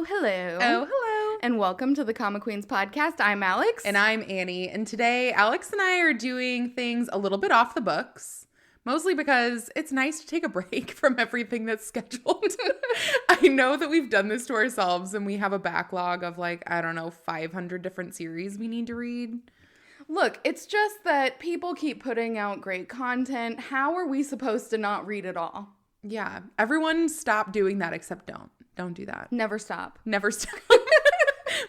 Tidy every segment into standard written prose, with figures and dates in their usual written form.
hello. Oh, hello. And welcome to the Comic Queens podcast. I'm Alex. And I'm Annie. And today, Alex and I are doing things a little bit off the books, mostly because it's nice to take a break from everything that's scheduled. I know that we've done this to ourselves and we have a backlog of 500 different series we need to read. Look, it's just that people keep putting out great content. How are we supposed to not read it all? Yeah. Everyone stop doing that except don't. Don't do that. Never stop. Never stop.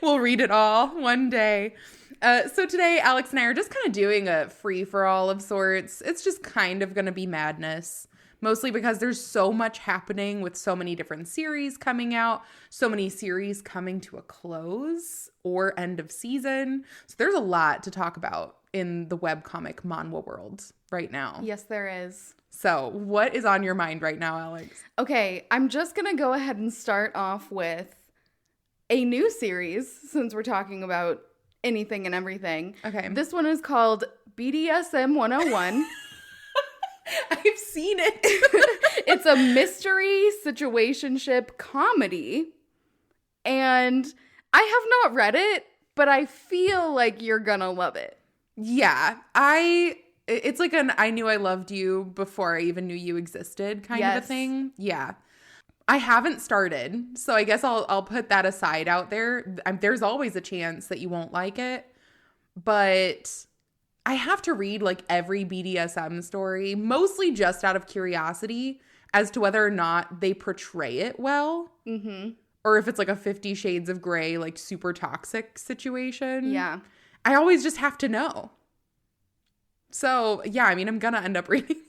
We'll read it all one day. So today, Alex and I are just kind of doing a free-for-all of sorts. It's just kind of going to be madness, mostly because there's so much happening with so many different series coming out, so many series coming to a close or end of season. So there's a lot to talk about in the webcomic manhwa world right now. Yes, there is. So what is on your mind right now, Alex? Okay, I'm just going to go ahead and start off with a new series since we're talking about anything and everything. Okay. This one is called BDSM 101. I've seen it. It's a mystery situationship comedy. And I have not read it, but I feel like you're gonna love it. Yeah. It's like an I knew I loved you before I even knew you existed kind of a thing. Yeah. I haven't started, so I guess I'll put that aside out there. There's always a chance that you won't like it, but I have to read every BDSM story, mostly just out of curiosity as to whether or not they portray it well. Mm-hmm. Or if it's a 50 Shades of Grey, super toxic situation. Yeah. I always just have to know. So, yeah, I'm going to end up reading it.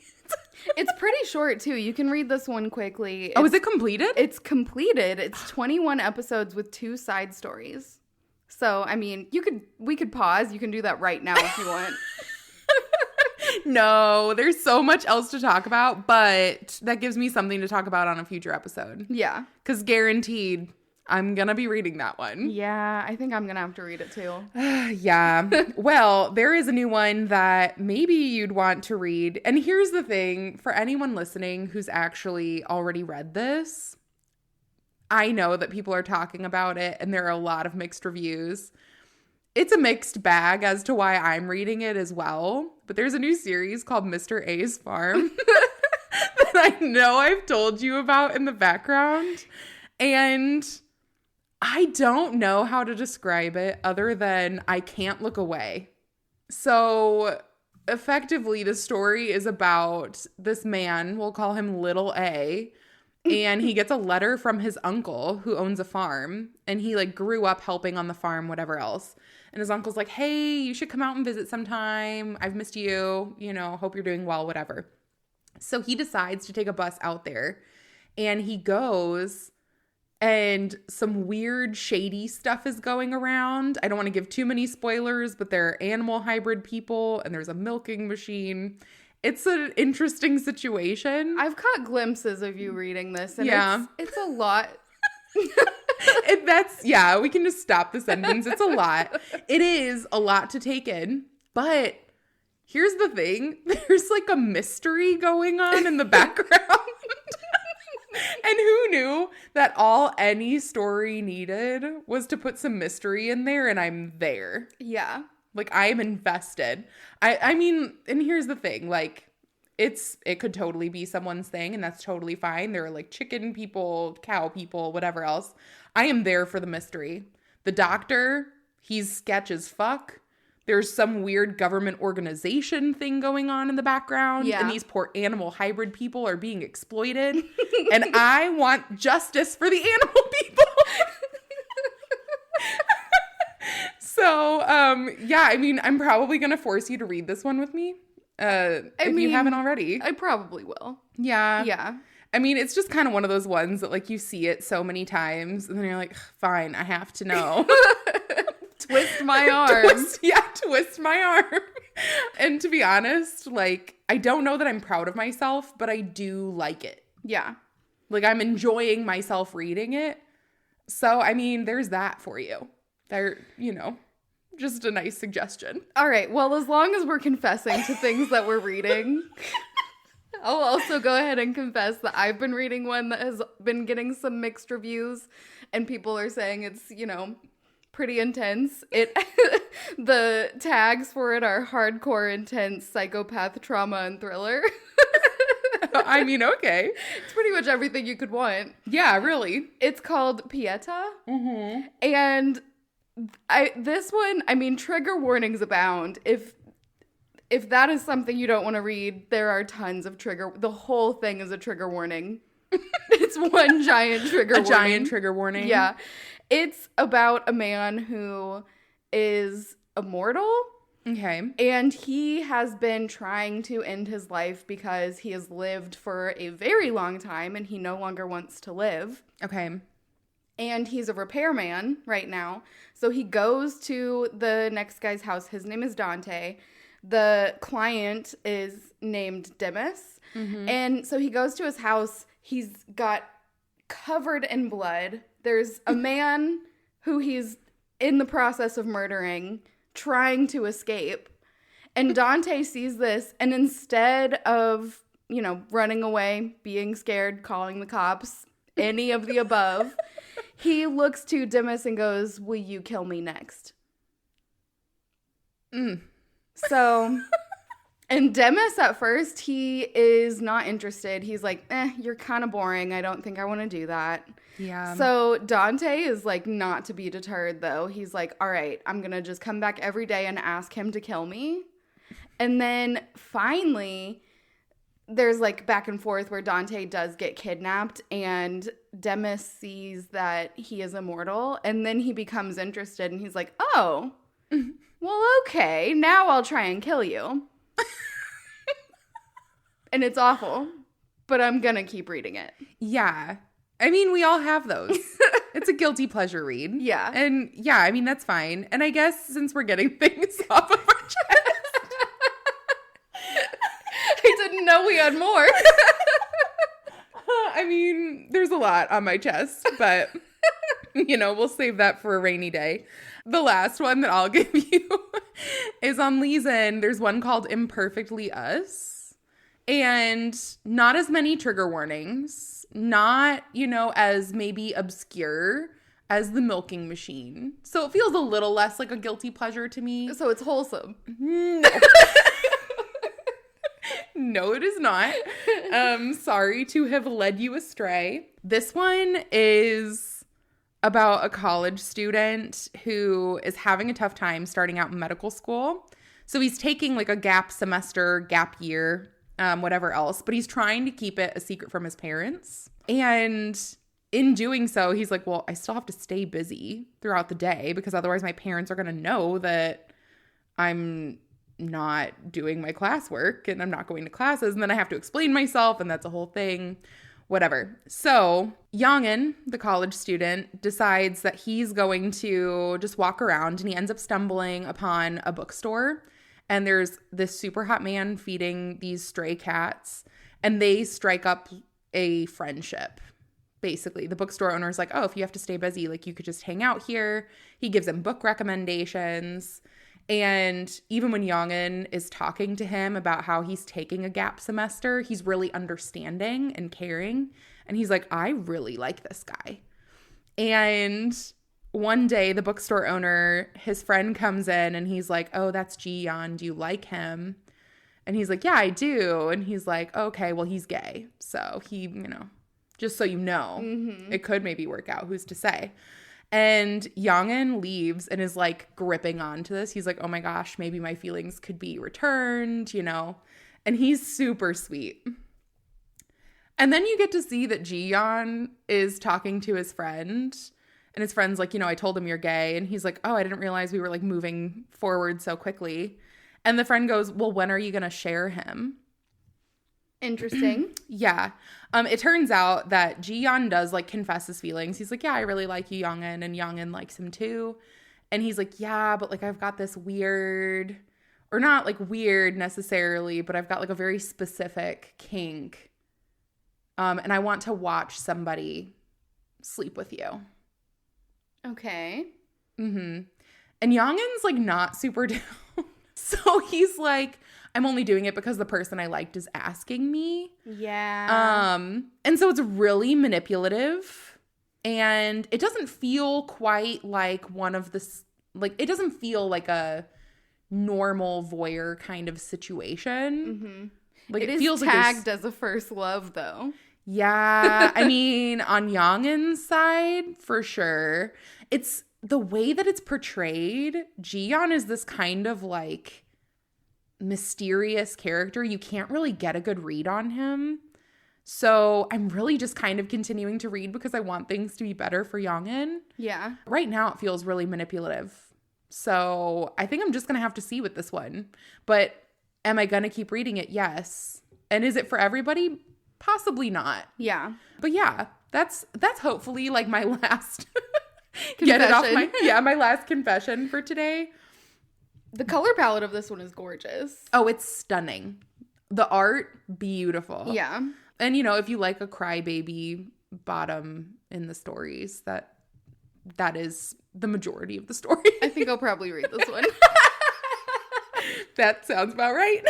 It's pretty short, too. You can read this one quickly. Is it completed? It's completed. It's 21 episodes with 2 side stories. So, we could pause. You can do that right now if you want. No, there's so much else to talk about, but that gives me something to talk about on a future episode. Yeah. Because guaranteed, I'm going to be reading that one. Yeah, I think I'm going to have to read it too. Yeah. Well, there is a new one that maybe you'd want to read. And here's the thing, for anyone listening who's actually already read this, I know that people are talking about it and there are a lot of mixed reviews. It's a mixed bag as to why I'm reading it as well. But there's a new series called Mr. A's Farm that I know I've told you about in the background. And I don't know how to describe it other than I can't look away. So effectively, the story is about this man, we'll call him Little A, and he gets a letter from his uncle who owns a farm, and he grew up helping on the farm, whatever else. And his uncle's like, hey, you should come out and visit sometime. I've missed you, hope you're doing well, whatever. So he decides to take a bus out there, and he goes, and some weird shady stuff is going around. I don't want to give too many spoilers, but there are animal hybrid people and there's a milking machine. It's an interesting situation. I've caught glimpses of you reading this, and yeah. It's a lot. We can just stop the sentence. It's a lot. It is a lot to take in, but here's the thing. There's a mystery going on in the background. And who knew that all any story needed was to put some mystery in there, and I'm there. Yeah. I am invested. And here's the thing, it could totally be someone's thing, and that's totally fine. There are chicken people, cow people, whatever else. I am there for the mystery. The doctor, he's sketch as fuck. There's some weird government organization thing going on in the background. Yeah. And these poor animal hybrid people are being exploited. And I want justice for the animal people. So, I'm probably going to force you to read this one with me. If you haven't already. I probably will. Yeah. Yeah. It's just kind of one of those ones that you see it so many times. And then you're like, fine, I have to know. Twist my arm. Twist my arm. And to be honest, I don't know that I'm proud of myself, but I do like it. Yeah. I'm enjoying myself reading it. So, there's that for you. There, just a nice suggestion. All right. Well, as long as we're confessing to things that we're reading, I'll also go ahead and confess that I've been reading one that has been getting some mixed reviews, and people are saying it's, pretty intense. The tags for it are hardcore, intense, psychopath, trauma, and thriller. I mean, okay. It's pretty much everything you could want. Yeah, really. It's called Pieta. Mm-hmm. And this one, trigger warnings abound. If that is something you don't want to read, there are tons of the whole thing is a trigger warning. It's one giant trigger warning. A giant trigger warning. Yeah. It's about a man who is immortal. Okay. And he has been trying to end his life because he has lived for a very long time and he no longer wants to live. Okay. And he's a repairman right now. So he goes to the next guy's house. His name is Dante. The client is named Demis. Mm-hmm. And so he goes to his house. He's got covered in blood. There's a man who he's in the process of murdering, trying to escape. And Dante sees this, and instead of, running away, being scared, calling the cops, any of the above, he looks to Demis and goes, "Will you kill me next?" So, and Demis at first, he is not interested. He's like, you're kind of boring. I don't think I want to do that. Yeah. So Dante is like not to be deterred though. He's like, all right, I'm going to just come back every day and ask him to kill me. And then finally, there's like back and forth where Dante does get kidnapped and Demis sees that he is immortal. And then he becomes interested and he's like, oh, well, okay, now I'll try and kill you. And it's awful, but I'm going to keep reading it. Yeah. I mean, we all have those. It's a guilty pleasure read. Yeah. And yeah, that's fine. And I guess since we're getting things off of our chest. I didn't know we had more. There's a lot on my chest, but, we'll save that for a rainy day. The last one that I'll give you is on Lee's End. There's one called Imperfectly Us. And not as many trigger warnings. Not, as maybe obscure as The Milking Machine. So it feels a little less like a guilty pleasure to me. So it's wholesome. No. No, it is not. Sorry to have led you astray. This one is about a college student who is having a tough time starting out in medical school. So he's taking like a gap semester, gap year, whatever else, but he's trying to keep it a secret from his parents. And in doing so, he's like, well, I still have to stay busy throughout the day because otherwise my parents are going to know that I'm not doing my classwork and I'm not going to classes. And then I have to explain myself and that's a whole thing, whatever. So Yongin, the college student, decides that he's going to just walk around and he ends up stumbling upon a bookstore. And there's this super hot man feeding these stray cats and they strike up a friendship. Basically, the bookstore owner's like, oh, if you have to stay busy, like you could just hang out here. He gives him book recommendations. And even when Yongin is talking to him about how he's taking a gap semester, he's really understanding and caring. And he's like, I really like this guy. And one day, the bookstore owner, his friend comes in and he's like, oh, that's Ji-yeon. Do you like him? And he's like, yeah, I do. And he's like, okay, well, he's gay. So he, just so you know, It could maybe work out. Who's to say? And Yongin leaves and is like gripping onto this. He's like, oh my gosh, maybe my feelings could be returned, And he's super sweet. And then you get to see that Ji-yeon is talking to his friend. And his friend's like, I told him you're gay. And he's like, oh, I didn't realize we were like moving forward so quickly. And the friend goes, well, when are you going to share him? Interesting. Yeah. It turns out that Ji-yeon does like confess his feelings. He's like, yeah, I really like you, Yongin. And Yongin likes him too. And he's like, yeah, but like I've got this weird, or not like weird necessarily, but I've got like a very specific kink. And I want to watch somebody sleep with you. Okay. And Yongin's like not super down. So he's like, I'm only doing it because the person I liked is asking me. Yeah. And so it's really manipulative, and it doesn't feel quite like one of the, like, it doesn't feel like a normal voyeur kind of situation. Like, it feels is like tagged as a first love, though. Yeah, I mean, on Youngin's side, for sure. It's the way that it's portrayed. Jiyeon is this kind of like mysterious character. You can't really get a good read on him. So I'm really just kind of continuing to read because I want things to be better for Youngin. Yeah. Right now, it feels really manipulative. So I think I'm just going to have to see with this one. But am I going to keep reading it? Yes. And is it for everybody? Possibly not. Yeah. But yeah, that's hopefully like my last get it off my last confession for today. The color palette of this one is gorgeous. Oh, it's stunning. The art, beautiful. Yeah. And you know, if you like a crybaby bottom in the stories, that is the majority of the story. I think I'll probably read this one. That sounds about right.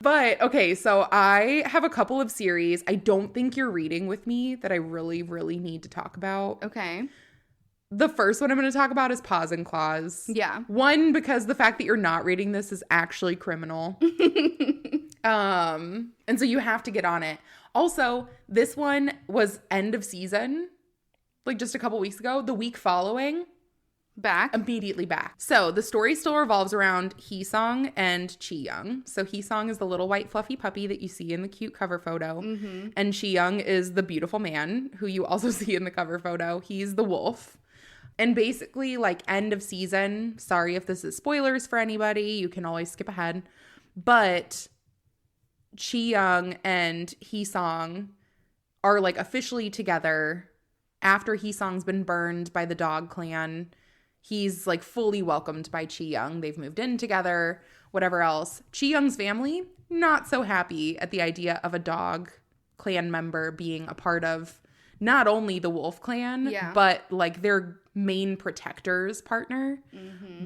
But, okay, so I have a couple of series I don't think you're reading with me that I really, really need to talk about. Okay. The first one I'm going to talk about is Paws and Claws. Yeah. One, because the fact that you're not reading this is actually criminal. And so you have to get on it. Also, this one was end of season, like just a couple weeks ago. The week following, immediately back. So the story still revolves around Hee-sung and Chi-young. So Hee-sung is the little white fluffy puppy that you see in the cute cover photo. And Chi-young is the beautiful man who you also see in the cover photo. He's the wolf. And basically, like, end of season, sorry if this is spoilers for anybody, you can always skip ahead. But Chi-young and Hee-sung are, like, officially together after Hee-sung's been burned by the dog clan. He's, like, fully welcomed by Chi-young. They've moved in together, whatever else. Chi-young's family, not so happy at the idea of a dog clan member being a part of not only the wolf clan, but, like, their main protector's partner.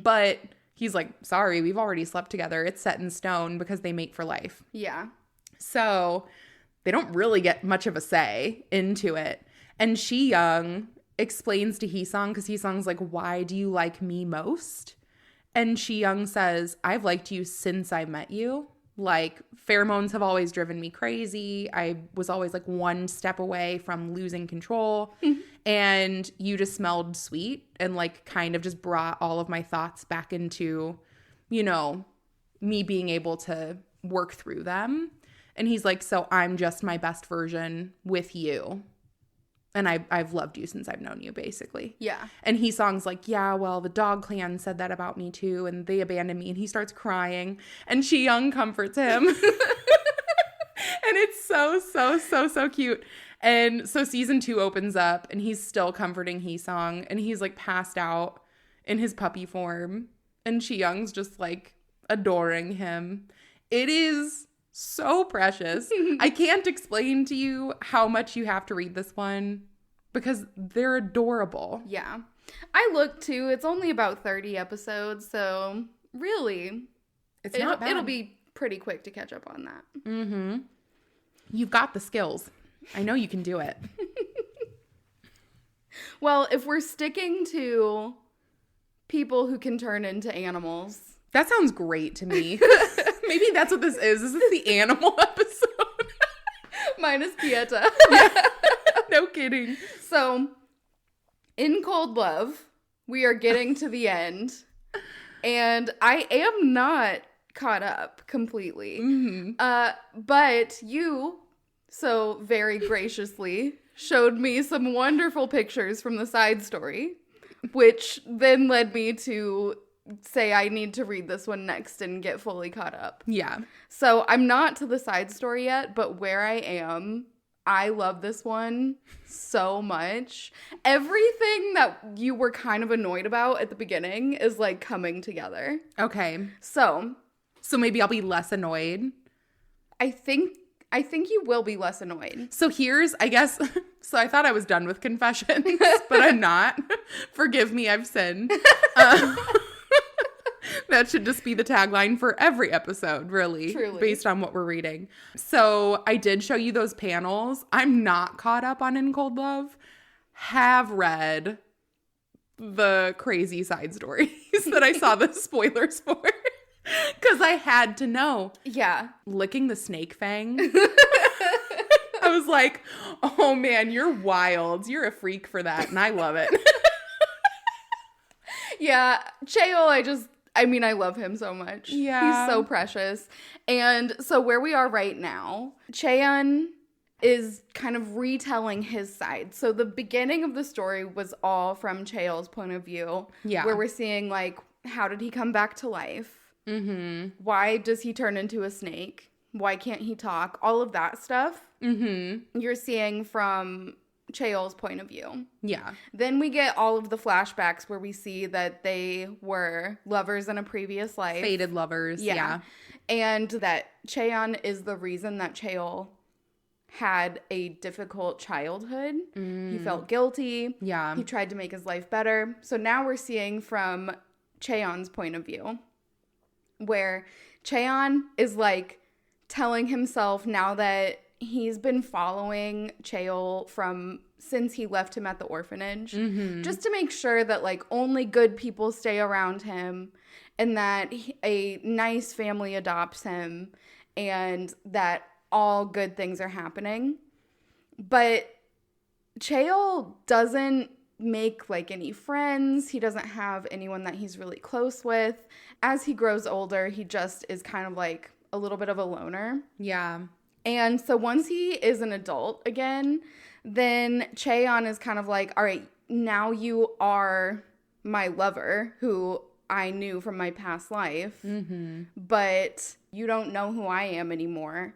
But he's like, sorry, we've already slept together. It's set in stone because they mate for life. Yeah. So they don't really get much of a say into it. And Chi-young explains to Hee-sung, because Hee-sung's like, why do you like me most? And Chi-young says, I've liked you since I met you. Like, pheromones have always driven me crazy. I was always like one step away from losing control. And you just smelled sweet and like kind of just brought all of my thoughts back into, you know, me being able to work through them. And he's like, so I'm just my best version with you. And I've loved you since I've known you, basically. Yeah. And Hee-sung's like, yeah, well, the dog clan said that about me too, and they abandoned me. And he starts crying. And Chi-young comforts him. And it's so cute. And so season 2 opens up, and he's still comforting Hee-sung. And he's, like, passed out in his puppy form. And Chi-young's just, like, adoring him. It is so precious. I can't explain to you how much you have to read this one because they're adorable. Yeah. I looked too. It's only about 30 episodes, so really it's not bad. It'll be pretty quick to catch up on that. Mm-hmm. You've got the skills. I know you can do it. Well, if we're sticking to people who can turn into animals. That sounds great to me. Maybe that's what this is. This is the animal episode. Minus Pieta. Yeah. No kidding. So, in Cold Love, we are getting to the end. And I am not caught up completely. But you, so very graciously, showed me some wonderful pictures from the side story, which then led me to say I need to read this one next and get fully caught up. Yeah. So I'm not to the side story yet, but where I am, I love this one so much. Everything that you were kind of annoyed about at the beginning is like coming together. Okay. So maybe I'll be less annoyed. I think you will be less annoyed. So here's, I guess, so I thought I was done with confessions, but I'm not. Forgive me, I've sinned. That should just be the tagline for every episode, really. Truly. Based on what we're reading. So I did show you those panels. I'm not caught up on In Cold Love. Have read the crazy side stories that I saw the spoilers for. Because I had to know. Yeah. Licking the snake fang. I was like, oh man, you're wild. You're a freak for that. And I love it. Yeah. Chaeol, I love him so much. Yeah. He's so precious. And so where we are right now, Cheon is kind of retelling his side. So the beginning of the story was all from Chaeol's point of view. Yeah. Where we're seeing, like, how did he come back to life? Mm-hmm. Why does he turn into a snake? Why can't he talk? All of that stuff. Mm-hmm. You're seeing from Chaeol's point of view. Yeah. Then we get all of the flashbacks where we see that they were lovers in a previous life. Fated lovers. Yeah. And that Cheon is the reason that Chaeol had a difficult childhood. He felt guilty. Yeah. He tried to make his life better. So now we're seeing from Cheon's point of view, where Cheon is like telling himself, now that he's been following Chaeol since he left him at the orphanage, just to make sure that, like, only good people stay around him, and that a nice family adopts him, and that all good things are happening. But Chaeol doesn't make, like, any friends. He doesn't have anyone that he's really close with. As he grows older, he just is kind of like a little bit of a loner. Yeah. And so once he is an adult again, then Cheon is kind of like, all right, now you are my lover who I knew from my past life, but you don't know who I am anymore.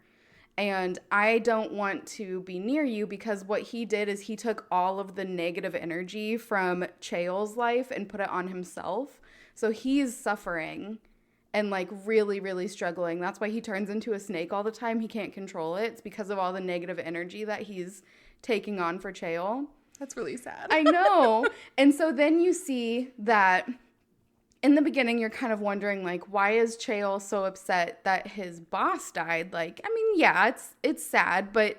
And I don't want to be near you, because what he did is he took all of the negative energy from Chaeol's life and put it on himself. So he's suffering and, like, really, really struggling. That's why he turns into a snake all the time. He can't control it. It's because of all the negative energy that he's taking on for Chaeol. That's really sad. I know. And so then you see that in the beginning, you're kind of wondering, like, why is Chaeol so upset that his boss died? Like, I mean, yeah, it's sad, but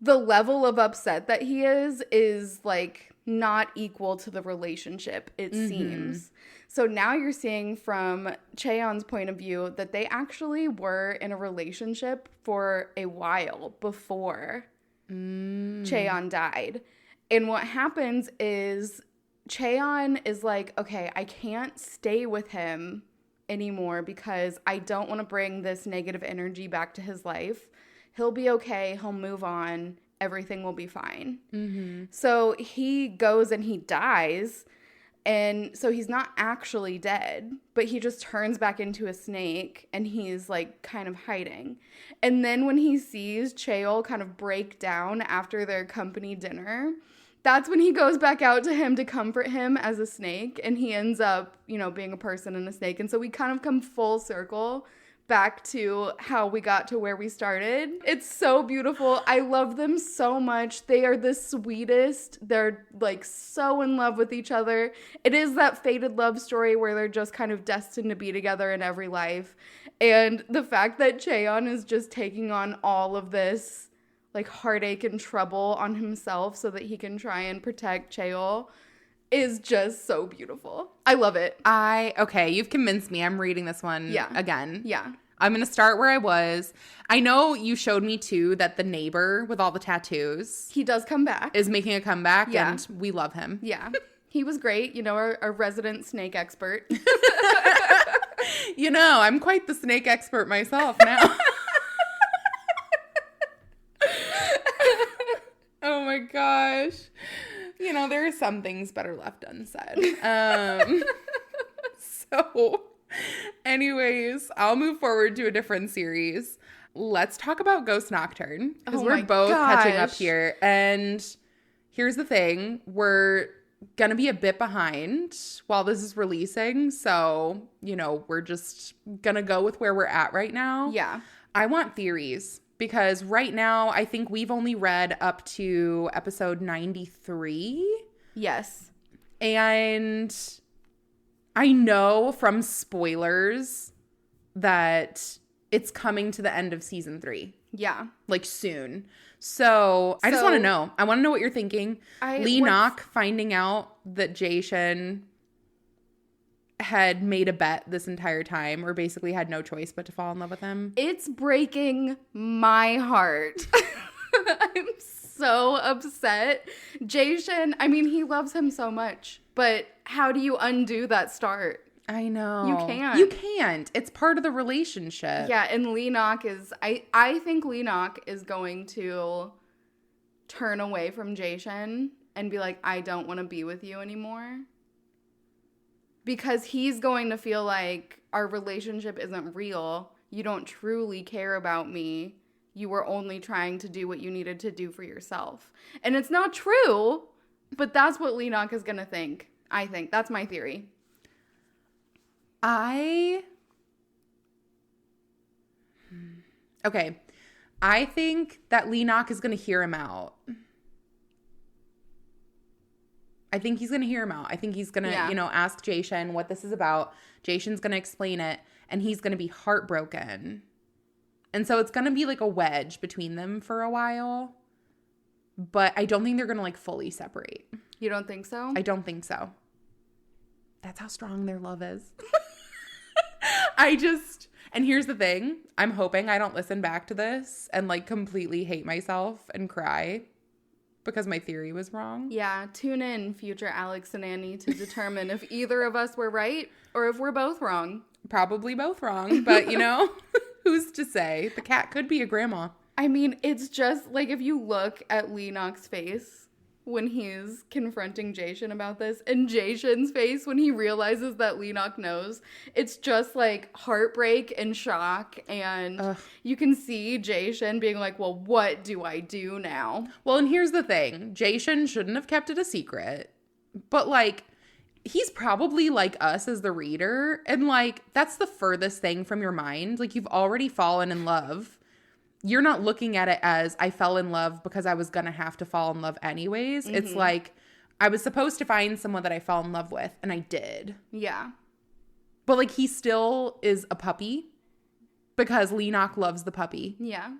the level of upset that he is like not equal to the relationship, it seems. So now you're seeing from Cheon's point of view that they actually were in a relationship for a while before Cheon died. And what happens is Cheon is like, okay, I can't stay with him anymore because I don't want to bring this negative energy back to his life. He'll be okay. He'll move on. Everything will be fine. So he goes and he dies. And so he's not actually dead, but he just turns back into a snake and he's, like, kind of hiding. And then when he sees Chaeol kind of break down after their company dinner, that's when he goes back out to him to comfort him as a snake, and he ends up, you know, being a person and a snake. And so we kind of come full circle back to how we got to where we started. It's so beautiful. I love them so much. They are the sweetest. They're, like, so in love with each other. It is that fated love story where they're just kind of destined to be together in every life. And the fact that Cheon is just taking on all of this, like, heartache and trouble on himself so that he can try and protect Chaeol is just so beautiful. I love it. Okay, you've convinced me. I'm reading this one again. Yeah. I'm going to start where I was. I know you showed me, too, that the neighbor with all the tattoos. He does come back. Is making a comeback, and we love him. Yeah. He was great. You know, our resident snake expert. You know, I'm quite the snake expert myself now. Oh, my gosh. You know, there are some things better left unsaid. So, anyways, I'll move forward to a different series. Let's talk about Ghost Nocturne, because we're both catching up here. And here's the thing. We're going to be a bit behind while this is releasing. So, you know, we're just going to go with where we're at right now. Yeah. I want theories. Because right now, I think we've only read up to episode 93. Yes. And I know from spoilers that it's coming to the end of season 3. Yeah. Like soon. So I just want to know. I want to know what you're thinking. Lee Nock finding out that Jason had made a bet this entire time, or basically had no choice but to fall in love with him. It's breaking my heart. I'm so upset. Jason, I mean, he loves him so much, but how do you undo that start? I know. You can't. You can't. It's part of the relationship. Yeah, and Lee Nock is... I think Lee Nock is going to turn away from Jason and be like, I don't want to be with you anymore. Because he's going to feel like our relationship isn't real. You don't truly care about me. You were only trying to do what you needed to do for yourself. And it's not true, but that's what Lee Nock is going to think. I think. That's my theory. Okay. I think that Lee Nock is going to hear him out. I think he's going to hear him out. I think he's going to, ask Jason what this is about. Jason's going to explain it, and he's going to be heartbroken. And so it's going to be like a wedge between them for a while. But I don't think they're going to like fully separate. You don't think so? I don't think so. That's how strong their love is. And here's the thing. I'm hoping I don't listen back to this and like completely hate myself and cry because my theory was wrong. Yeah, tune in, future Alex and Annie, to determine if either of us were right or if we're both wrong. Probably both wrong, but who's to say? The cat could be a grandma. I mean, it's just like if you look at Lee Nock's face when he's confronting Jason about this, and Jason's face when he realizes that Lee Nock knows, it's just like heartbreak and shock, and you can see Jason being like, well, what do I do now? Well, and here's the thing. Jason shouldn't have kept it a secret, but like, he's probably like us as the reader, and like, that's the furthest thing from your mind. Like, you've already fallen in love. You're not looking at it as I fell in love because I was going to have to fall in love anyways. Mm-hmm. It's like I was supposed to find someone that I fell in love with, and I did. Yeah. But like, he still is a puppy because Lee Nock loves the puppy. Yeah.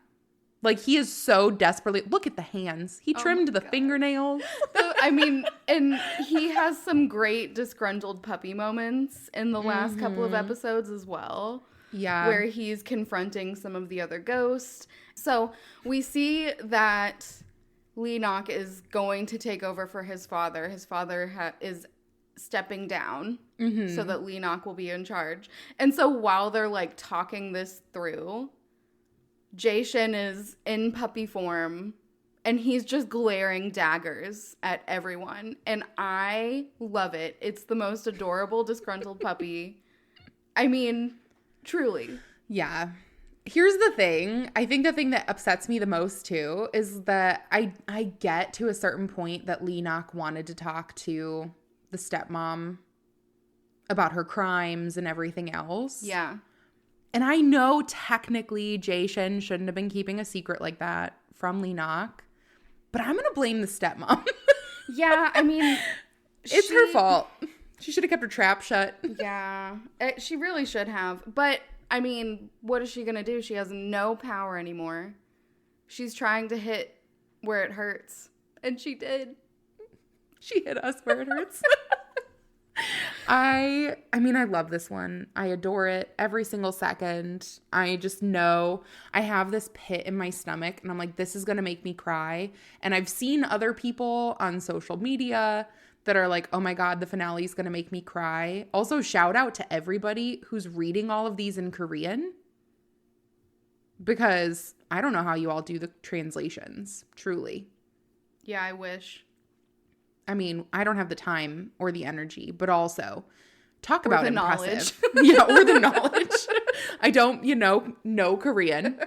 Like, he is so desperately... Look at the hands. He trimmed the fingernails. I mean, and he has some great disgruntled puppy moments in the last couple of episodes as well. Yeah. Where he's confronting some of the other ghosts. So we see that Lee Nock is going to take over for his father. His father is stepping down so that Lee Nock will be in charge. And so while they're like talking this through, Jason is in puppy form and he's just glaring daggers at everyone. And I love it. It's the most adorable, disgruntled puppy. I mean... Truly. Yeah. Here's the thing. I think the thing that upsets me the most, too, is that I get to a certain point that Lee Nock wanted to talk to the stepmom about her crimes and everything else. Yeah. And I know technically Jason shouldn't have been keeping a secret like that from Lee Nock, but I'm going to blame the stepmom. Yeah, I mean... It's her fault. She should have kept her trap shut. Yeah, she really should have. But, I mean, what is she going to do? She has no power anymore. She's trying to hit where it hurts. And she did. She hit us where it hurts. I mean, I love this one. I adore it every single second. I just know I have this pit in my stomach. And I'm like, this is going to make me cry. And I've seen other people on social media that are like, oh my God, the finale is going to make me cry. Also, shout out to everybody who's reading all of these in Korean. Because I don't know how you all do the translations, truly. Yeah, I wish. I mean, I don't have the time or the energy, but also talk about the impressive. Yeah, or the knowledge. I don't, know Korean.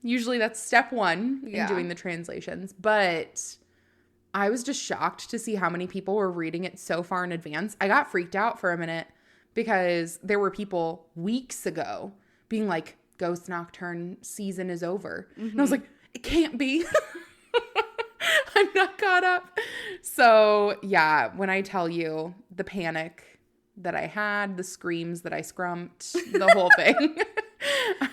Usually that's step one in doing the translations. But... I was just shocked to see how many people were reading it so far in advance. I got freaked out for a minute because there were people weeks ago being like, Ghost Nocturne season is over. And I was like, it can't be. I'm not caught up. So, yeah, when I tell you the panic that I had, the screams that I scrumped, the whole thing.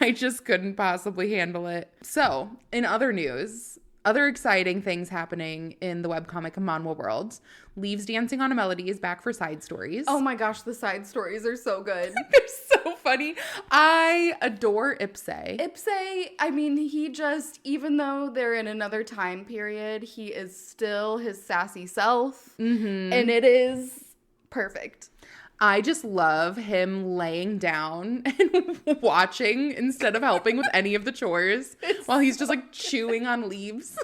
I just couldn't possibly handle it. So, in other news, other exciting things happening in the webcomic Manhwa world. Leaves Dancing on a Melody is back for side stories. Oh my gosh, the side stories are so good. They're so funny. I adore Ipse. Ipse, I mean, he just, even though they're in another time period, he is still his sassy self. Mm-hmm. And it is perfect. I just love him laying down and watching instead of helping with any of the chores while he's just like chewing on leaves.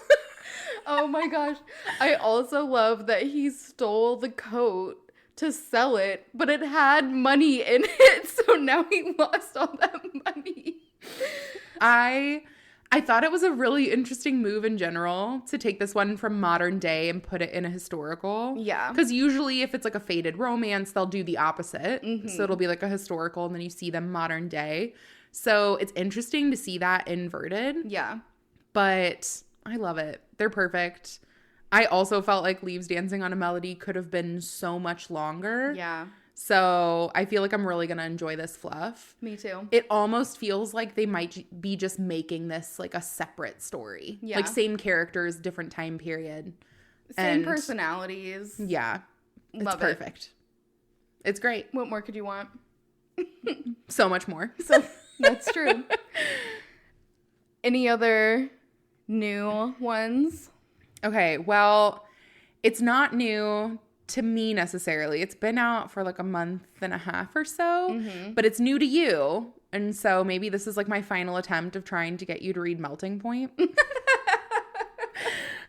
Oh my gosh. I also love that he stole the coat to sell it, but it had money in it. So now he lost all that money. I thought it was a really interesting move in general to take this one from modern day and put it in a historical. Yeah. Because usually if it's like a faded romance, they'll do the opposite. Mm-hmm. So it'll be like a historical and then you see them modern day. So it's interesting to see that inverted. Yeah. But I love it. They're perfect. I also felt like Leaves Dancing on a Melody could have been so much longer. Yeah. So I feel like I'm really going to enjoy this fluff. Me too. It almost feels like they might be just making this like a separate story. Yeah. Like same characters, different time period. Same personalities. Yeah. Love it's perfect. It's great. What more could you want? So much more. So that's true. Any other new ones? Okay, well, it's not new to me necessarily. It's been out for like a month and a half or so, mm-hmm. but it's new to you. And so maybe this is like my final attempt of trying to get you to read Melting Point.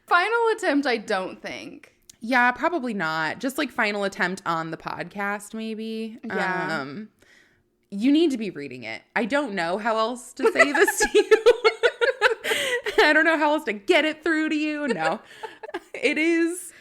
Final attempt, I don't think. Yeah, probably not. Just like final attempt on the podcast, maybe. Yeah. You need to be reading it. I don't know how else to say this to you. I don't know how else to get it through to you. No. It is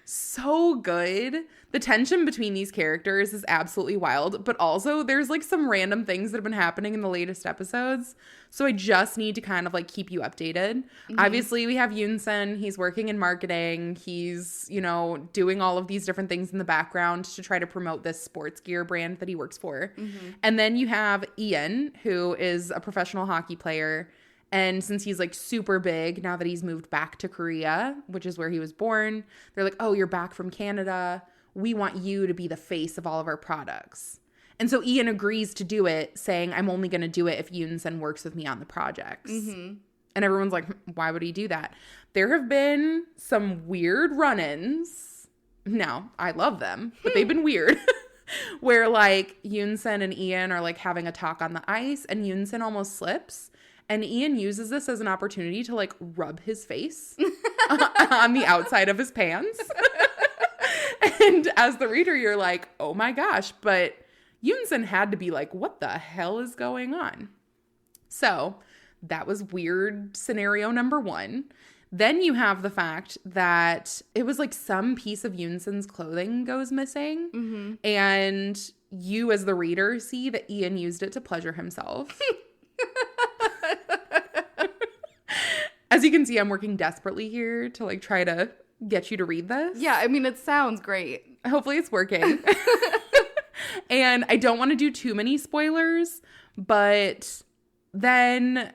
so good. The tension between these characters is absolutely wild, but also there's like some random things that have been happening in the latest episodes. So I just need to kind of like keep you updated. Mm-hmm. Obviously, we have Yoon-sun. He's working in marketing. He's, you know, doing all of these different things in the background to try to promote this sports gear brand that he works for. Mm-hmm. And then you have Ian, who is a professional hockey player. And since he's like super big, now that he's moved back to Korea, which is where he was born, they're like, oh, you're back from Canada. We want you to be the face of all of our products. And so Ian agrees to do it, saying, I'm only going to do it if Yoon-sun works with me on the projects. Mm-hmm. And everyone's like, why would he do that? There have been some weird run-ins. Now, I love them, but they've been weird. Where like Yoon-sun and Ian are like having a talk on the ice and Yoon-sun almost slips. And Ian uses this as an opportunity to like rub his face on the outside of his pants. And as the reader, you're like, oh my gosh. But Yoon-sun had to be like, what the hell is going on? So that was weird scenario number one. Then you have the fact that it was like some piece of Yoon-sun's clothing goes missing. Mm-hmm. And you as the reader see that Ian used it to pleasure himself. As you can see, I'm working desperately here to like try to get you to read this. Yeah, I mean, it sounds great. Hopefully it's working. And I don't want to do too many spoilers, but then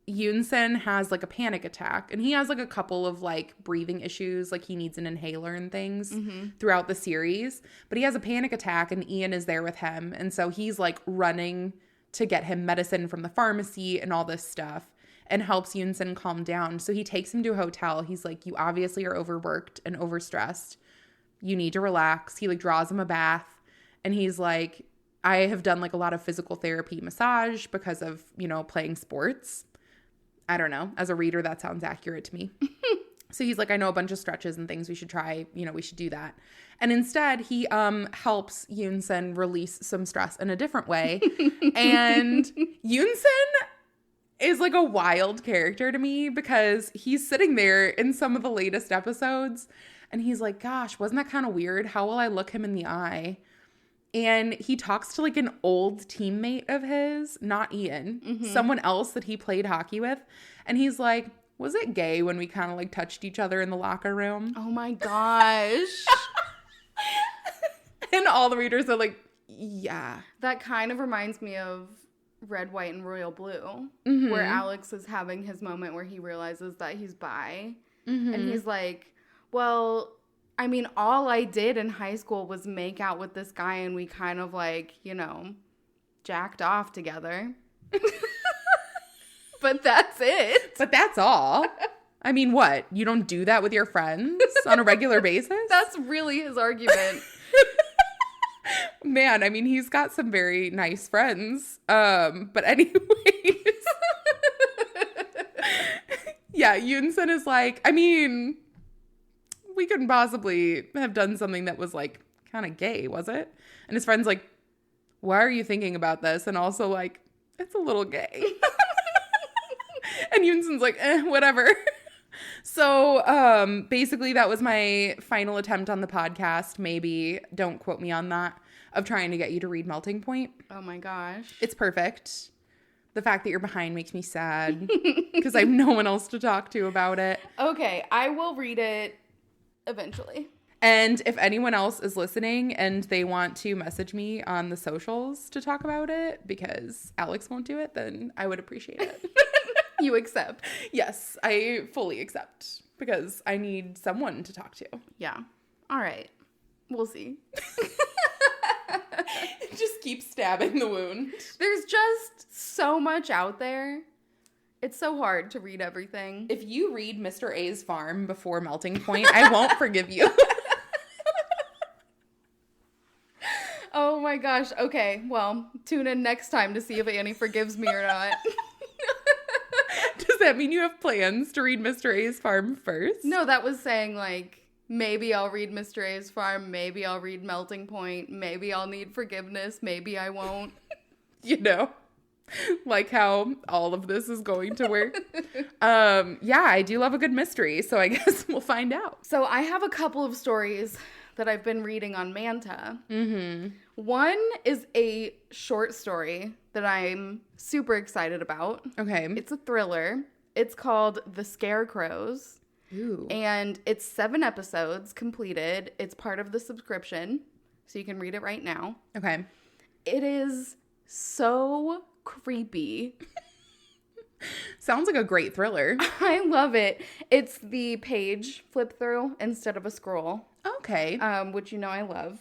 Yoon-sun has like a panic attack and he has like a couple of like breathing issues, like he needs an inhaler and things throughout the series, but he has a panic attack and Ian is there with him. And so he's like running to get him medicine from the pharmacy and all this stuff and helps Yoon-sun calm down. So he takes him to a hotel. He's like, you obviously are overworked and overstressed. You need to relax. He like draws him a bath and he's like, I have done like a lot of physical therapy massage because of, you know, playing sports. I don't know. As a reader, that sounds accurate to me. So he's like, I know a bunch of stretches and things we should try. You know, we should do that. And instead, he helps Yoon-sun release some stress in a different way. And Yoon-sun is like a wild character to me because he's sitting there in some of the latest episodes and he's like, gosh, wasn't that kind of weird? How will I look him in the eye? And he talks to like an old teammate of his, not Ian, someone else that he played hockey with. And he's like, was it gay when we kind of like touched each other in the locker room? Oh my gosh. And all the readers are like, Yeah. That kind of reminds me of Red, White, and Royal Blue, Mm-hmm. where Alex is having his moment where he realizes that he's bi. Mm-hmm. And he's like, well, I mean, all I did in high school was make out with this guy and we kind of like, you know, jacked off together. But that's it. But that's all. I mean, what? You don't do that with your friends on a regular basis? That's really his argument. Man, I mean, he's got some very nice friends. But anyways. Yeah, Yunsen is like, I mean, we couldn't possibly have done something that was like kind of gay, was it? And his friend's like, why are you thinking about this? And also like, it's a little gay. And Yunsen's like, whatever. So basically that was my final attempt on the podcast. Maybe, don't quote me on that, of trying to get you to read Melting Point. Oh my gosh. It's perfect. The fact that you're behind makes me sad because I have no one else to talk to about it. Okay, I will read it eventually. And if anyone else is listening and they want to message me on the socials to talk about it because Alex won't do it, then I would appreciate it. You accept? Yes, I fully accept because I need someone to talk to. Yeah. All right. We'll see. Just keep stabbing the wound. There's just so much out there. It's so hard to read everything. If you read Mr. A's Farm before Melting Point, I won't forgive you. Oh my gosh. Okay, well, tune in next time to see if Annie forgives me or not. Does that mean you have plans to read Mr. A's Farm first? No, that was saying like, maybe I'll read Mr. A's Farm, maybe I'll read Melting Point, maybe I'll need forgiveness, maybe I won't. You know, like how all of this is going to work. Yeah, I do love a good mystery, so I guess we'll find out. So I have a couple of stories that I've been reading on Manta. Mm-hmm. One is a short story that I'm super excited about. Okay. It's a thriller. It's called The Scarecrows. Ooh. And it's 7 episodes completed. It's part of the subscription, so you can read it right now. Okay. It is so creepy. Sounds like a great thriller. I love it. It's the page flip through instead of a scroll. Okay. Which you know I love.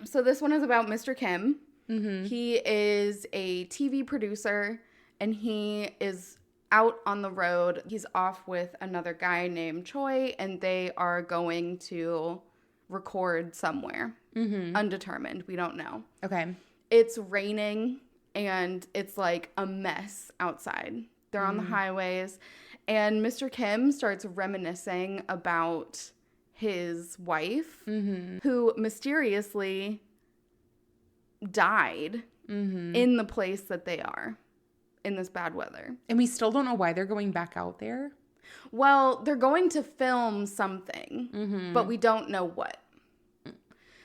So this one is about Mr. Kim. Mm-hmm. He is a TV producer, and he is out on the road. He's off with another guy named Choi, and they are going to record somewhere. Mm-hmm. Undetermined. We don't know. Okay. It's raining, and it's like a mess outside. They're on the highways, and Mr. Kim starts reminiscing about his wife, who mysteriously died in the place that they are in this bad weather. And we still don't know why they're going back out there? Well, they're going to film something, but we don't know what.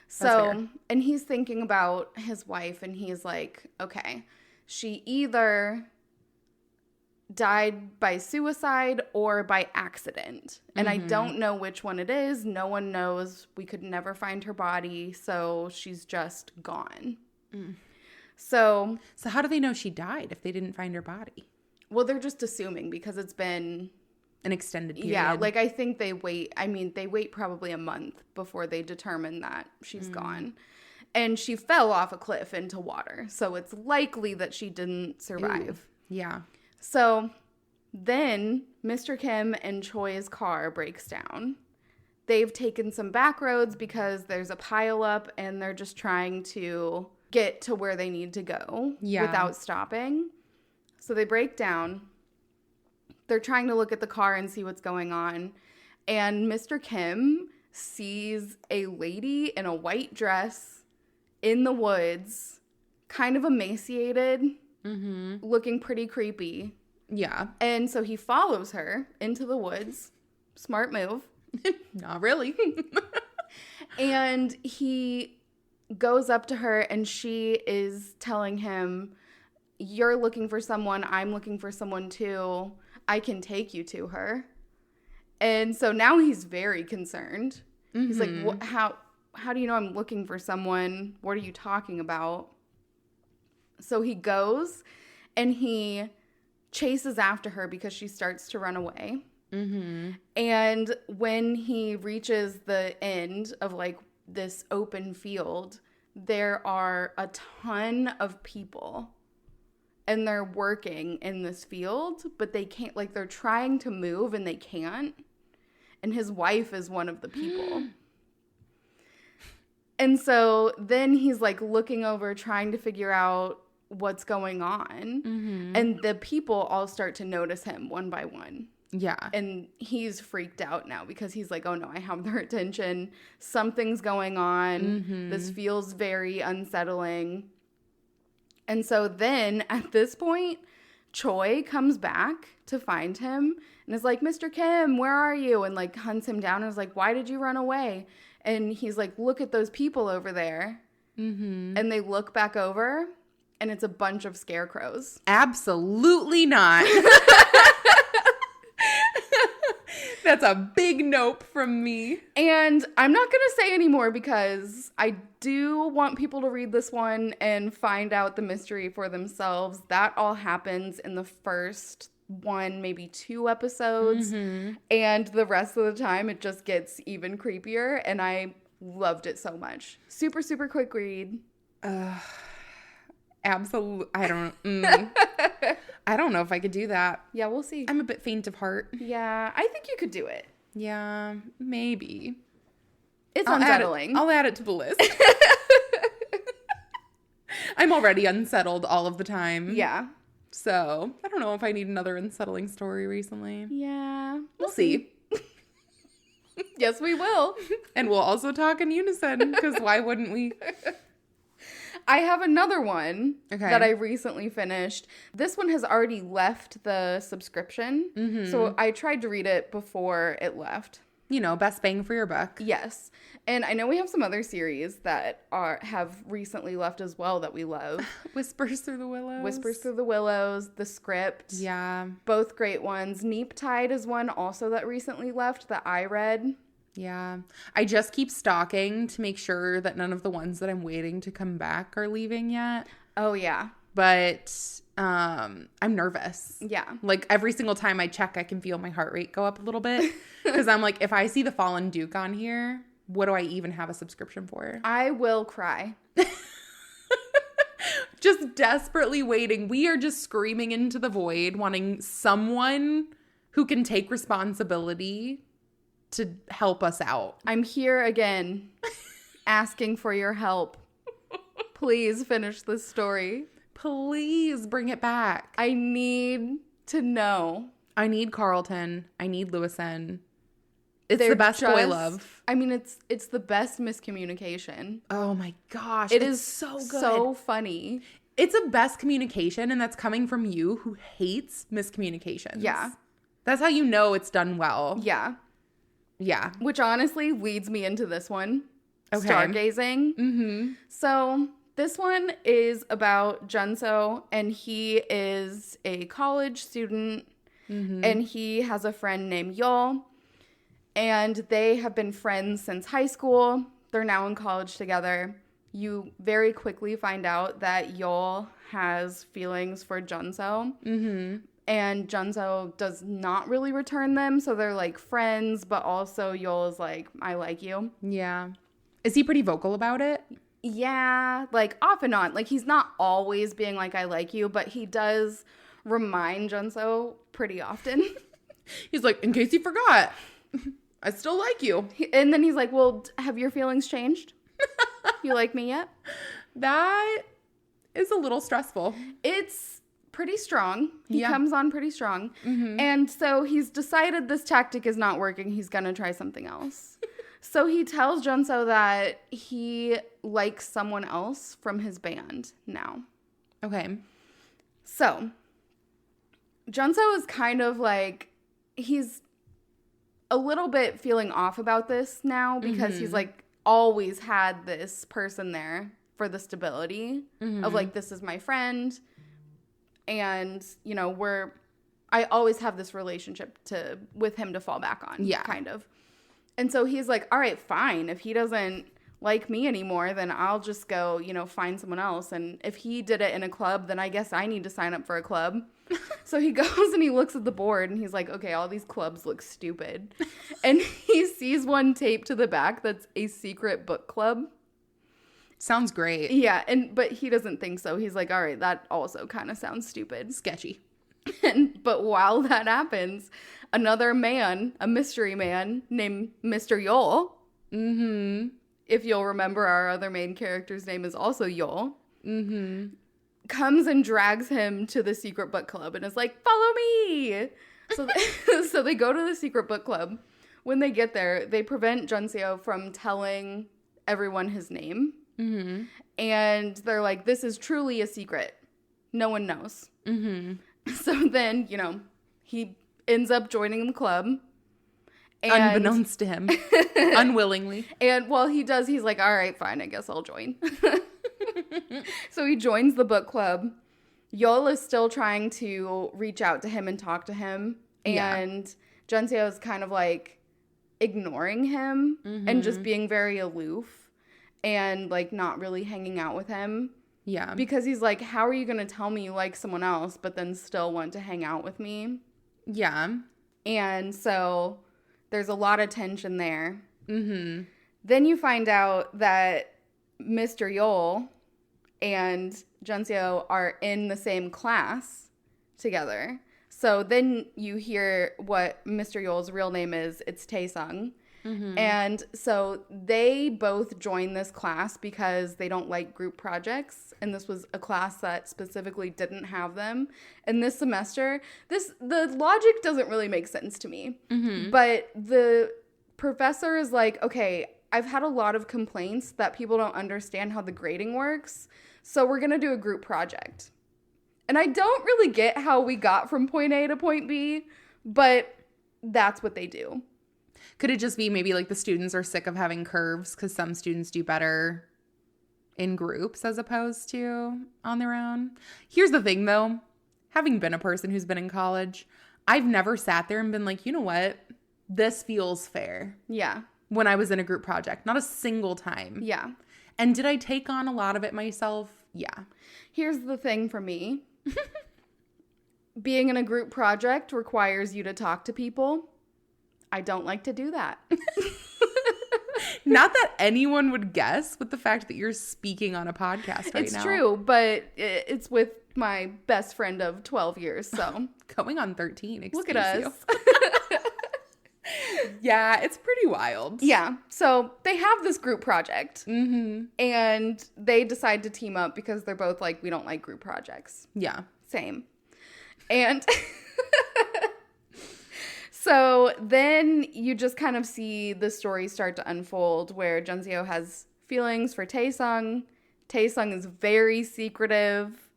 So, and he's thinking about his wife, and he's like, okay, she either died by suicide or by accident. And I don't know which one it is. No one knows. We could never find her body, so she's just gone. So how do they know she died if they didn't find her body? Well, they're just assuming because it's been an extended period. Yeah, like I think they wait probably a month before they determine that she's gone. And she fell off a cliff into water, so it's likely that she didn't survive. Ooh. Yeah. So then Mr. Kim and Choi's car breaks down. They've taken some back roads because there's a pileup, and they're just trying to get to where they need to go without stopping. So they break down. They're trying to look at the car and see what's going on. And Mr. Kim sees a lady in a white dress in the woods, kind of emaciated, looking pretty creepy. Yeah. And so he follows her into the woods. Smart move. Not really. And he goes up to her, and she is telling him, you're looking for someone, I'm looking for someone too. I can take you to her. And so now he's very concerned. He's like, how do you know I'm looking for someone? What are you talking about? So he goes and he chases after her because she starts to run away. Mm-hmm. And when he reaches the end of like this open field, there are a ton of people and they're working in this field, but they can't, like they're trying to move and they can't. And his wife is one of the people. And so then he's like looking over, trying to figure out what's going on. Mm-hmm. And the people all start to notice him one by one. Yeah. And he's freaked out now because he's like, oh no, I have their attention. Something's going on. Mm-hmm. This feels very unsettling. And so then at this point, Choi comes back to find him and is like, Mr. Kim, where are you? And like hunts him down and is like, why did you run away? And he's like, look at those people over there. Mm-hmm. And they look back over and it's a bunch of scarecrows. Absolutely not. That's a big nope from me. And I'm not going to say anymore because I do want people to read this one and find out the mystery for themselves. That all happens in the first one, maybe 2 episodes. Mm-hmm. And the rest of the time, it just gets even creepier. And I loved it so much. Super, super quick read. Absolutely. I don't know if I could do that. Yeah, we'll see. I'm a bit faint of heart. Yeah, I think you could do it. Yeah, maybe. It's unsettling. I'll add it to the list. I'm already unsettled all of the time. Yeah. So, I don't know if I need another unsettling story recently. Yeah. We'll see. Yes, we will. And we'll also talk in unison, because why wouldn't we? I have another one Okay. that I recently finished. This one has already left the subscription. Mm-hmm. So I tried to read it before it left. You know, best bang for your buck. Yes. And I know we have some other series that have recently left as well that we love. Whispers Through the Willows. Whispers Through the Willows, The Script. Yeah. Both great ones. Neep Tide is one also that recently left that I read. Yeah. I just keep stalking to make sure that none of the ones that I'm waiting to come back are leaving yet. Oh, yeah. But I'm nervous. Yeah. Like every single time I check, I can feel my heart rate go up a little bit. Because I'm like, if I see The Fallen Duke on here, what do I even have a subscription for? I will cry. Just desperately waiting. We are just screaming into the void, wanting someone who can take responsibility to help us out. I'm here again, asking for your help. Please finish this story. Please bring it back. I need to know. I need Carlton. I need Lewison. It's They're the best boy just- love. I mean, it's the best miscommunication. Oh my gosh. It it's is so good. so funny. It's a best communication, and that's coming from you who hates miscommunications. Yeah. That's how you know it's done well. Yeah. Yeah. Which honestly leads me into this one. Okay. Stargazing. Mm-hmm. So this one is about Junso, and he is a college student, and he has a friend named Yol, and they have been friends since high school. They're now in college together. You very quickly find out that Yol has feelings for Junso. Mm-hmm. And Junso does not really return them, so they're like friends, but also Yol is like, I like you. Yeah. Is he pretty vocal about it? Yeah, like off and on. Like he's not always being like, I like you, but he does remind Junso pretty often. He's like, in case you forgot, I still like you. And then he's like, well, have your feelings changed? You like me yet? That is a little stressful. It's pretty strong. He Yeah. comes on pretty strong. Mm-hmm. And so he's decided this tactic is not working. He's going to try something else. So he tells Junso that he likes someone else from his band now. Okay. So Junso is kind of like, he's a little bit feeling off about this now because he's like always had this person there for the stability of like, this is my friend. And, you know, I always have this relationship with him to fall back on. Yeah. Kind of. And so he's like, all right, fine. If he doesn't like me anymore, then I'll just go, find someone else. And if he did it in a club, then I guess I need to sign up for a club. So he goes and he looks at the board and he's like, okay, all these clubs look stupid. And he sees one taped to the back that's a secret book club. Sounds great. Yeah, but he doesn't think so. He's like, all right, that also kind of sounds stupid. Sketchy. But while that happens, another man, a mystery man named Mr. Yole. Mm-hmm. If you'll remember, our other main character's name is also Yole. Mm-hmm. Comes and drags him to the secret book club and is like, follow me. So they go to the secret book club. When they get there, they prevent Junseo from telling everyone his name. Mm-hmm. And they're like, this is truly a secret. No one knows. Mm-hmm. So then, he ends up joining the club. And, unbeknownst to him. Unwillingly. And while he does, he's like, all right, fine, I guess I'll join. So he joins the book club. Yol is still trying to reach out to him and talk to him. And Junseo is kind of like ignoring him and just being very aloof and like not really hanging out with him. Yeah. Because he's like, how are you going to tell me you like someone else but then still want to hang out with me? Yeah. And so there's a lot of tension there. Mm-hmm. Then you find out that Mr. Yole and Junseo are in the same class together. So then you hear what Mr. Yole's real name is. It's Taesung. Mm-hmm. And so they both join this class because they don't like group projects. And this was a class that specifically didn't have them. And this semester, the logic doesn't really make sense to me. Mm-hmm. But the professor is like, okay, I've had a lot of complaints that people don't understand how the grading works. So we're going to do a group project. And I don't really get how we got from point A to point B, but that's what they do. Could it just be maybe like the students are sick of having curves because some students do better in groups as opposed to on their own? Here's the thing, though. Having been a person who's been in college, I've never sat there and been like, you know what? This feels fair. Yeah. When I was in a group project. Not a single time. Yeah. And did I take on a lot of it myself? Yeah. Here's the thing for me. Being in a group project requires you to talk to people. I don't like to do that. Not that anyone would guess with the fact that you're speaking on a podcast right now. It's true, but it's with my best friend of 12 years, so. Going on 13, excuse Look at us. Yeah, it's pretty wild. Yeah, so they have this group project, mm-hmm. and they decide to team up because they're both like, we don't like group projects. Yeah. Same. And so then you just kind of see the story start to unfold where Junseo has feelings for Taesung. Taesung is very secretive,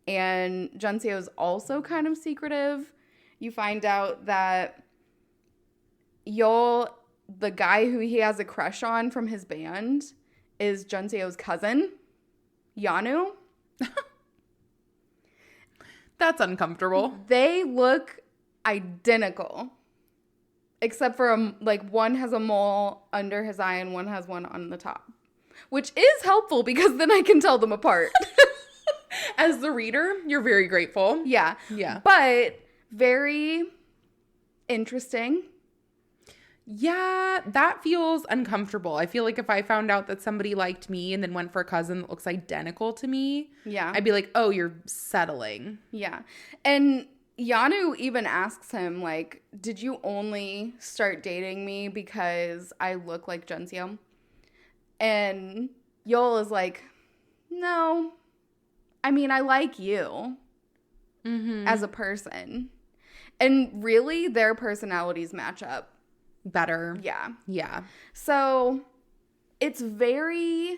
and Junseo is also kind of secretive. You find out that Yol, the guy who he has a crush on from his band, is Junseo's cousin, Yanu. That's uncomfortable. They look identical. Except for, one has a mole under his eye and one has one on the top. Which is helpful because then I can tell them apart. As the reader, you're very grateful. Yeah. Yeah. But very interesting. Yeah, that feels uncomfortable. I feel like if I found out that somebody liked me and then went for a cousin that looks identical to me, yeah, I'd be like, oh, you're settling. Yeah. And Yanu even asks him, like, did you only start dating me because I look like Junseo? And Yol is like, no. I mean, I like you as a person. And really, their personalities match up. Better. Yeah. Yeah. So it's very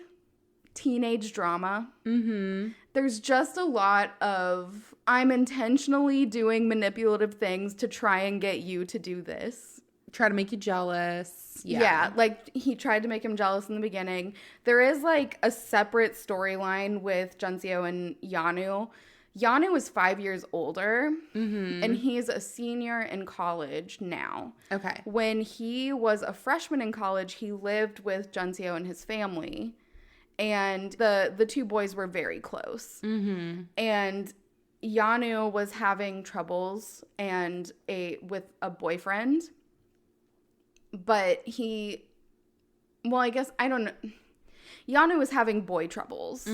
teenage drama. Mm-hmm. There's just a lot of, I'm intentionally doing manipulative things to try and get you to do this. Try to make you jealous. Yeah. Like he tried to make him jealous in the beginning. There is like a separate storyline with Junseo and Yanu. Yanu is 5 years older, and he's a senior in college now. Okay. When he was a freshman in college, he lived with Junseo and his family, and the two boys were very close. And Yanu was having troubles with a boyfriend, but I guess, I don't know. Yanu was having boy troubles.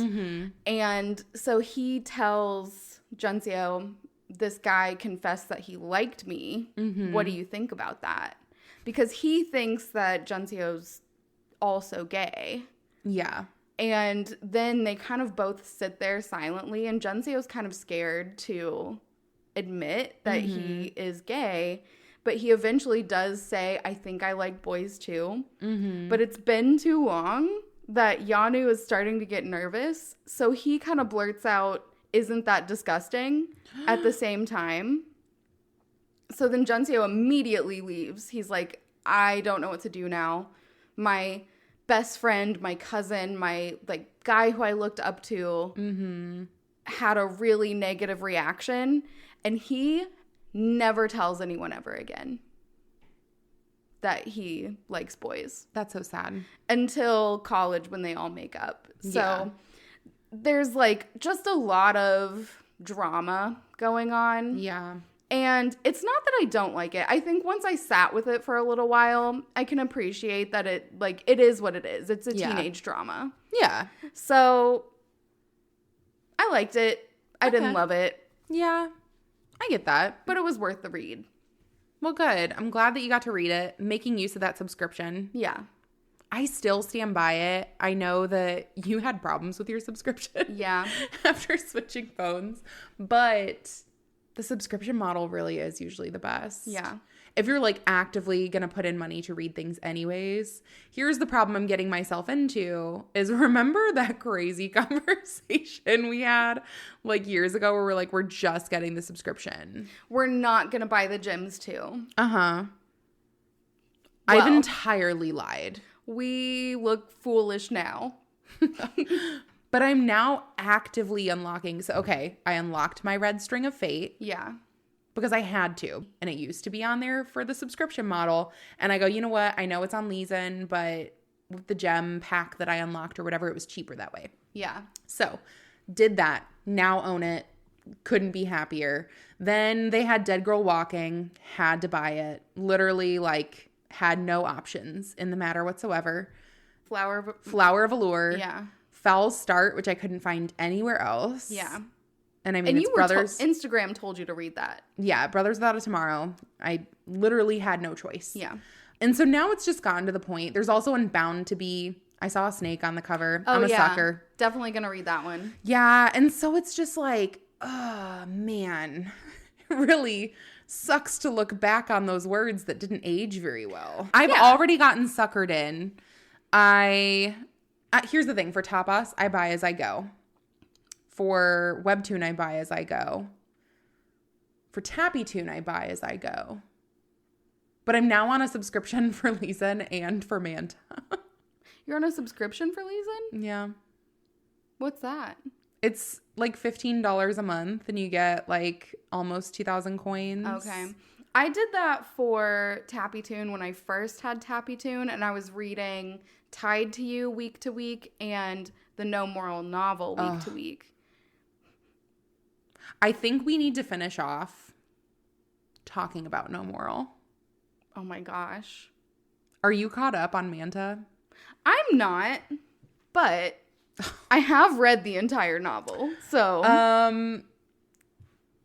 And so he tells Junseo, this guy confessed that he liked me. What do you think about that? Because he thinks that Junseo's also gay. Yeah. And then they kind of both sit there silently, and Junseo's kind of scared to admit that he is gay, but he eventually does say, I think I like boys too. But it's been too long that Yanu is starting to get nervous, so he kind of blurts out, isn't that disgusting, at the same time. So then Junseo immediately leaves. He's like, I don't know what to do now. My best friend, my cousin, my guy who I looked up to had a really negative reaction, and he never tells anyone ever again that he likes boys. That's so sad. Until college, when they all make up. So Yeah. there's just a lot of drama going on. Yeah. And it's not that I don't like it. I think once I sat with it for a little while, I can appreciate that it is what it is. It's a teenage drama. Yeah. So I liked it. I didn't love it. Yeah. I get that. But it was worth the read. Well, good. I'm glad that you got to read it, making use of that subscription. Yeah. I still stand by it. I know that you had problems with your subscription. Yeah. After switching phones. But the subscription model really is usually the best. Yeah. If you're actively going to put in money to read things anyways, here's the problem I'm getting myself into is, remember that crazy conversation we had years ago where we're just getting the subscription. We're not going to buy the gyms too. Uh-huh. I've entirely lied. We look foolish now. But I'm now actively unlocking. So, okay, I unlocked my Red String of Fate. Yeah. Because I had to. And it used to be on there for the subscription model. And I go, you know what? I know it's on Leeson, but with the gem pack that I unlocked or whatever, it was cheaper that way. Yeah. So, did that. Now own it. Couldn't be happier. Then they had Dead Girl Walking. Had to buy it. Literally, had no options in the matter whatsoever. Flower of Allure. Yeah. Foul Start, which I couldn't find anywhere else. Yeah. And I mean, it's Brothers. Instagram told you to read that. Yeah, Brothers Without a Tomorrow. I literally had no choice. Yeah. And so now it's just gotten to the point. There's also one Bound to Be. I saw a snake on the cover. I'm a sucker. Definitely going to read that one. Yeah. And so it's just oh, man. It really sucks to look back on those words that didn't age very well. I've already gotten suckered in. Here's the thing. For Tapas, I buy as I go. For Webtoon, I buy as I go. For TappyToon, I buy as I go. But I'm now on a subscription for Leeson and for Manta. You're on a subscription for Leeson? Yeah. What's that? It's $15 a month and you get almost 2,000 coins. Okay. I did that for TappyToon when I first had TappyToon, and I was reading Tied to You week to week and the No Moral novel week to week. I think we need to finish off talking about No Moral. Oh my gosh. Are you caught up on Manta? I'm not, but I have read the entire novel. So,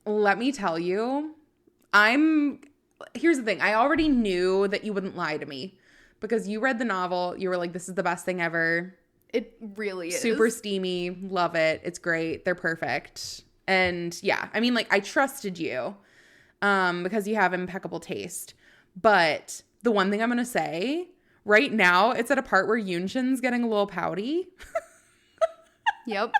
let me tell you, here's the thing. I already knew that you wouldn't lie to me because you read the novel. You were like, this is the best thing ever. It really is. Super steamy. Love it. It's great. They're perfect. And yeah, I mean, I trusted you because you have impeccable taste. But the one thing I'm going to say, right now, it's at a part where Yunshin's getting a little pouty. Yep.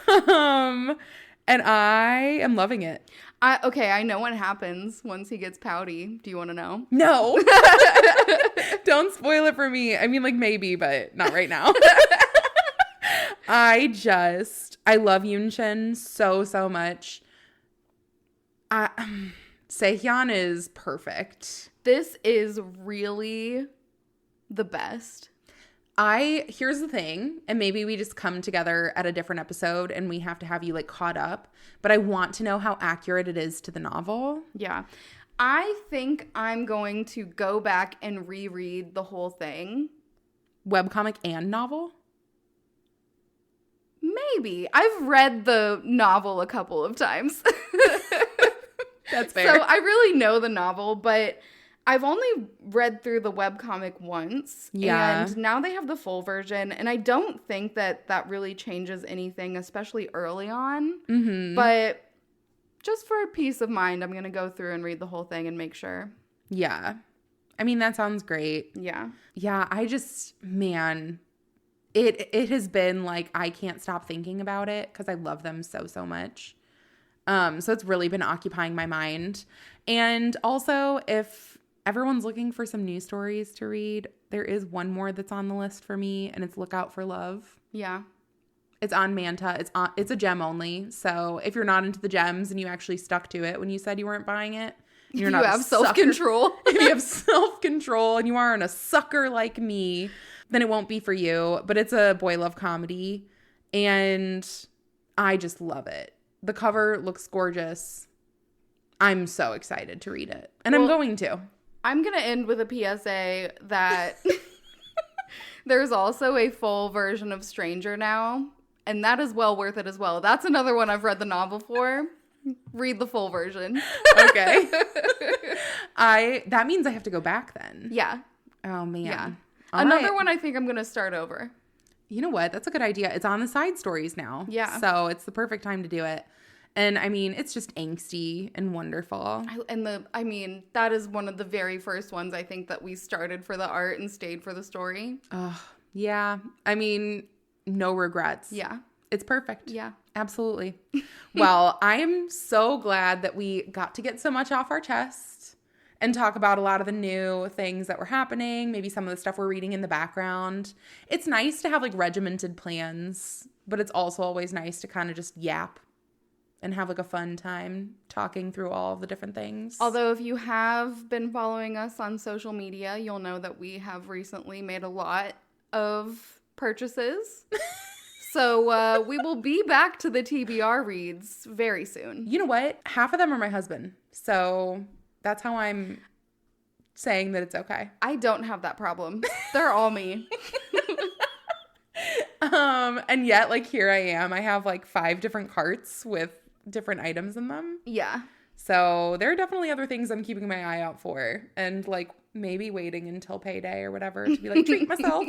And I am loving it. Okay, I know what happens once he gets pouty. Do you want to know? No. Don't spoil it for me. I mean, maybe, but not right now. I love Yoon-shin so much. Sehyeon is perfect. This is really the best. Here's the thing, and maybe we just come together at a different episode and we have to have you like caught up, but I want to know how accurate it is to the novel. Yeah. I think I'm going to go back and reread the whole thing. Webcomic and novel? Maybe. I've read the novel a couple of times. That's fair. So I really know the novel, but I've only read through the webcomic once. Yeah. And now they have the full version. And I don't think that really changes anything, especially early on. Mm-hmm. But just for peace of mind, I'm going to go through and read the whole thing and make sure. Yeah. I mean, that sounds great. Yeah. Yeah, man, it has been like I can't stop thinking about it because I love them so much. So it's really been occupying my mind. And also, if everyone's looking for some news stories to read, there is one more that's on the list for me, and it's Look Out for Love. Yeah. It's on Manta. It's a gem only. So if you're not into the gems and you actually stuck to it when you said you weren't buying it, you're not. You have self-control. If you have self-control and you aren't a sucker like me, then it won't be for you. But it's a boy love comedy, and I just love it. The cover looks gorgeous. I'm so excited to read it, and I'm going to. I'm going to end with a PSA that there's also a full version of Stranger now, and that is well worth it as well. That's another one I've read the novel for. Read the full version. Okay. That means I have to go back then. Yeah. Oh, man. Yeah. All Another right. one I think I'm going to start over. You know what? That's a good idea. It's on the side stories now. Yeah. So it's the perfect time to do it. And I mean, it's just angsty and wonderful. That is one of the very first ones I think that we started for the art and stayed for the story. Oh, yeah. I mean, no regrets. Yeah. It's perfect. Yeah. Absolutely. Well, I am so glad that we got to get so much off our chest and talk about a lot of the new things that were happening, maybe some of the stuff we're reading in the background. It's nice to have like regimented plans, but it's also always nice to kind of just yap and have like a fun time talking through all of the different things. Although if you have been following us on social media, you'll know that we have recently made a lot of purchases. So we will be back to the TBR reads very soon. You know what? Half of them are my husband. So that's how I'm saying that it's okay. I don't have that problem. They're all me. And yet, like, here I am. I have like 5 different carts with different items in them. Yeah. So there are definitely other things I'm keeping my eye out for, and like maybe waiting until payday or whatever to be like, treat myself.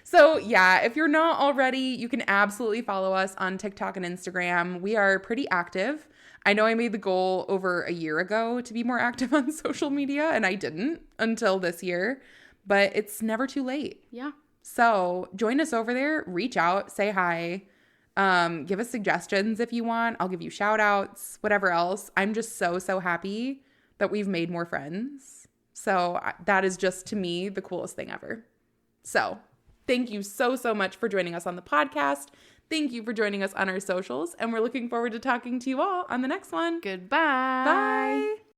So yeah, if you're not already, you can absolutely follow us on TikTok and Instagram. We are pretty active. I know I made the goal over a year ago to be more active on social media, and I didn't until this year, but it's never too late. Yeah. So join us over there, reach out, say hi, give us suggestions if you want. I'll give you shout outs, whatever else. I'm just so happy that we've made more friends. So that is just, to me, the coolest thing ever. So thank you so much for joining us on the podcast. Thank you for joining us on our socials. And we're looking forward to talking to you all on the next one. Goodbye. Bye.